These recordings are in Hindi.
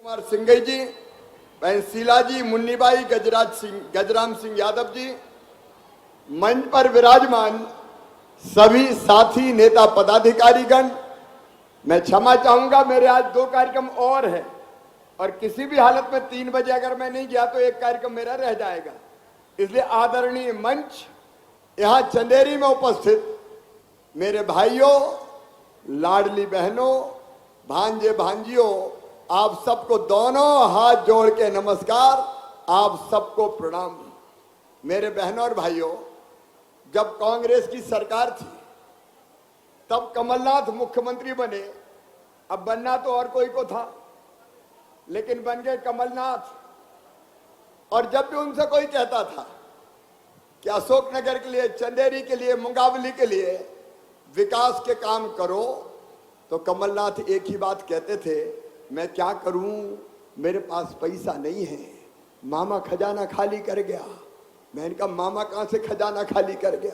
कुमार सिंघई जी, बहन शीला जी, मुन्नीबाई, गजराम सिंह यादव जी, मंच पर विराजमान सभी साथी नेता पदाधिकारीगण, मैं क्षमा चाहूंगा, मेरे आज 2 कार्यक्रम और है और किसी भी हालत में 3 बजे अगर मैं नहीं गया तो एक कार्यक्रम मेरा रह जाएगा। इसलिए आदरणीय मंच, यहां चंदेरी में उपस्थित मेरे भाइयों, लाडली बहनों, भांजे भांजियों, आप सबको दोनों हाथ जोड़ के नमस्कार, आप सबको प्रणाम। मेरे बहनों और भाइयों, जब कांग्रेस की सरकार थी तब कमलनाथ मुख्यमंत्री बने। अब बनना तो और कोई को था, लेकिन बन गए कमलनाथ। और जब भी उनसे कोई कहता था कि अशोकनगर के लिए, चंदेरी के लिए, मुंगावली के लिए विकास के काम करो, तो कमलनाथ एक ही बात कहते थे, मैं क्या करूं, मेरे पास पैसा नहीं है, मामा खजाना खाली कर गया। मैंने कहा मामा कहां से खजाना खाली कर गया।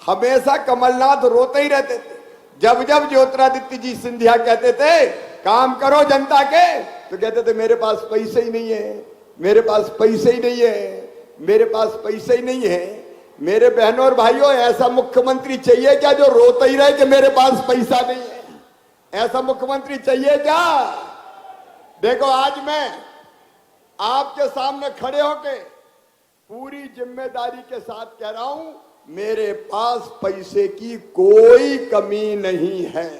हमेशा कमलनाथ रोते ही रहते थे। जब जब ज्योतिरादित्य जी सिंधिया कहते थे काम करो जनता के, तो कहते थे मेरे पास पैसे ही नहीं है, मेरे पास पैसे ही नहीं है, मेरे पास पैसे ही नहीं है। मेरे बहनों और भाइयों, ऐसा मुख्यमंत्री चाहिए क्या जो रोता ही रहे कि मेरे पास पैसा नहीं है? ऐसा मुख्यमंत्री चाहिए क्या? देखो, आज मैं आपके सामने खड़े होके पूरी जिम्मेदारी के साथ कह रहा हूं, मेरे पास पैसे की कोई कमी नहीं है।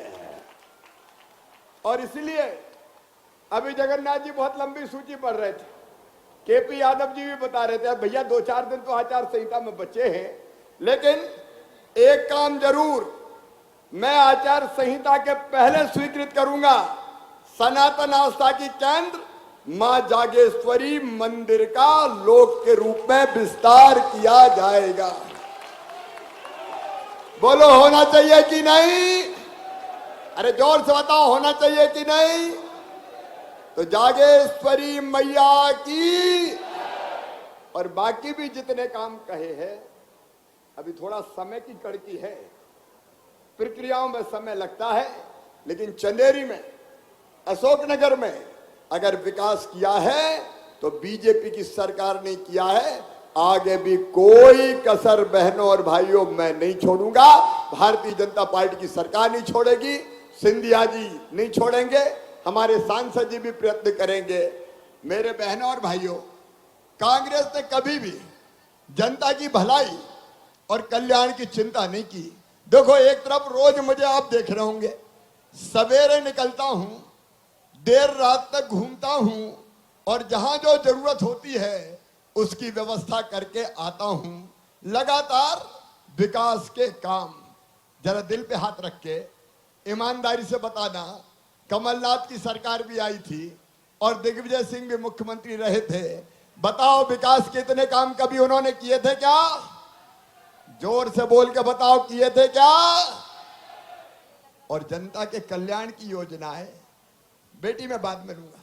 और इसलिए अभी जगन्नाथ जी बहुत लंबी सूची पढ़ रहे थे, केपी यादव जी भी बता रहे थे, भैया 2-4 दिन तो आचार संहिता में बचे हैं, लेकिन एक काम जरूर मैं आचार संहिता के पहले स्वीकृत करूंगा, सनातन आस्था की केंद्र मां जागेश्वरी मंदिर का लोक के रूप में विस्तार किया जाएगा। बोलो, होना चाहिए कि नहीं? अरे जोर से बताओ, होना चाहिए कि नहीं? तो जागेश्वरी मैया की, और बाकी भी जितने काम कहे हैं, अभी थोड़ा समय की कड़की है, प्रक्रियाओं में समय लगता है, लेकिन चंदेरी में, अशोकनगर में अगर विकास किया है तो बीजेपी की सरकार ने किया है। आगे भी कोई कसर बहनों और भाइयों मैं नहीं छोड़ूंगा। भारतीय जनता पार्टी की सरकार नहीं छोड़ेगी, सिंधिया जी नहीं छोड़ेंगे, हमारे सांसद जी भी प्रयत्न करेंगे। मेरे बहनों और भाइयों, कांग्रेस ने कभी भी जनता की भलाई और कल्याण की चिंता नहीं की। देखो, एक तरफ रोज मुझे आप देख रहे होंगे, सवेरे निकलता हूं, देर रात तक घूमता हूं और जहां जो जरूरत होती है उसकी व्यवस्था करके आता हूं। लगातार विकास के काम, जरा दिल पे हाथ रख के ईमानदारी से बताना, कमलनाथ की सरकार भी आई थी और दिग्विजय सिंह भी मुख्यमंत्री रहे थे। बताओ, विकास के इतने काम कभी उन्होंने किए थे क्या? जोर से बोल के बताओ, किए थे क्या? और जनता के कल्याण की योजना है। बेटी, मैं बाद में लूंगा,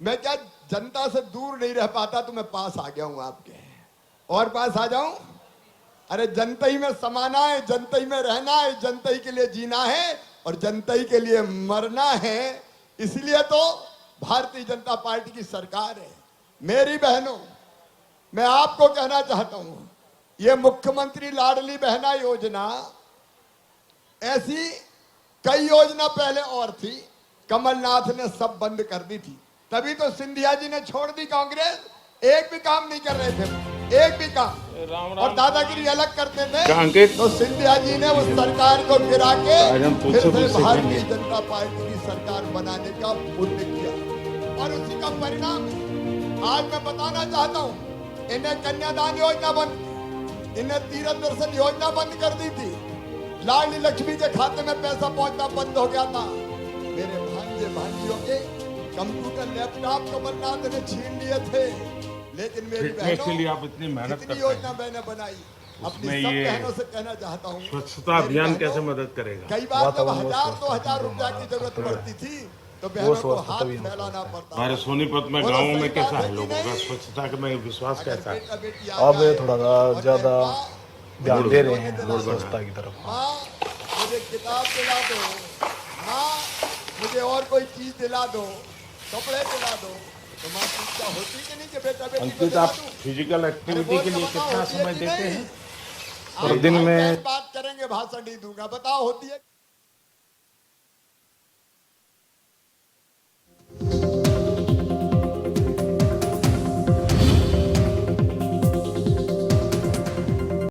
मैं क्या जनता से दूर नहीं रह पाता, तो मैं पास आ गया हूं आपके, और पास आ जाऊं? अरे जनता ही में समाना है, जनता ही में रहना है, जनता ही के लिए जीना है और जनता ही के लिए मरना है। इसलिए तो भारतीय जनता पार्टी की सरकार है। मेरी बहनों, मैं आपको कहना चाहता हूं, यह मुख्यमंत्री लाडली बहना योजना, ऐसी कई योजना पहले और थी, कमलनाथ ने सब बंद कर दी थी। तभी तो सिंधिया जी ने छोड़ दी कांग्रेस। एक भी काम नहीं कर रहे थे, एक भी काम, और दादागिरी अलग करते थे। तो सिंधिया जी ने उस सरकार को गिरा के फिर से भारतीय जनता पार्टी की सरकार बनाने का पुण्य किया, और उसी का परिणाम आज मैं बताना चाहता हूं। इन्हें कन्यादान योजना बंद, इन्हें तीर्थ दर्शन योजना बंद कर दी थी, लाडली लक्ष्मी के खाते में पैसा पहुंचना बंद हो गया था। मेरे भांजे भांजियों के कंप्यूटर, लैपटॉप कमलनाथ ने छीन लिए थे, लेकिन मेरी बहनों के लिए आप इतनी मेहनत करते हैं, योजना मैंने बनाई। अपनी सब बहनों से कहना चाहता हूँ, स्वच्छता अभियान कैसे मदद करेगा? कई बार जब 1000-2000 रुपया की जरूरत पड़ती थी तो बहनों को हाथ फैलाना पड़ता। हमारे सोनीपत में गाँव में कैसा है लोगों का स्वच्छता में विश्वास कैसा है? अब थोड़ा ज्यादा ध्यान दे रहे हैं स्वच्छता की तरफ। माँ, मुझे किताब दिला दो, माँ मुझे और कोई चीज दिला दो, कपड़े दिला दो तो माँ की इच्छा होती कि नहीं कि बेटा बेटी को अंकित दिला आप दूं? फिजिकल एक्टिविटी के लिए कितना समय देते हैं? और दिन में बात करेंगे, भाषण नहीं दूंगा, बताओ होती है।